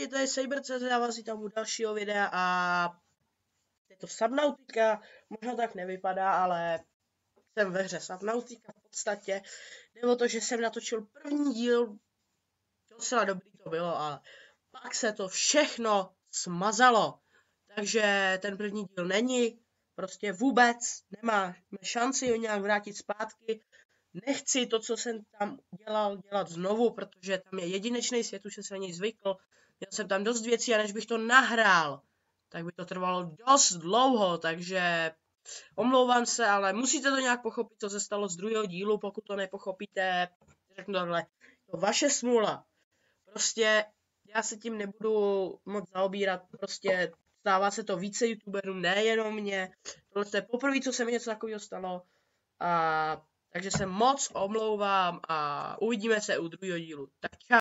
lidi, to je Saber.cz, já vás vítám u dalšího videa a je to Subnautica, možná tak nevypadá, ale jsem ve hře Subnautica v podstatě. Jde o to, že jsem natočil první díl, docela dobrý to bylo, ale pak se to všechno smazalo. Takže ten první díl není, prostě vůbec nemáme šanci ho nějak vrátit zpátky. Nechci to, co jsem tam dělal, dělat znovu, protože tam je jedinečný svět, už jsem se na něj zvykl. Měl jsem tam dost věcí a než bych to nahrál, tak by to trvalo dost dlouho, takže omlouvám se, ale musíte to nějak pochopit, co se stalo z druhého dílu. Pokud to nepochopíte, řeknu takhle, to vaše smůla. Prostě já se tím nebudu moc zaobírat, prostě stává se to více youtuberů, nejenom mě. Tohle je poprvé, co se mi něco takového stalo. Takže se moc omlouvám a uvidíme se u druhého dílu. Tak čau.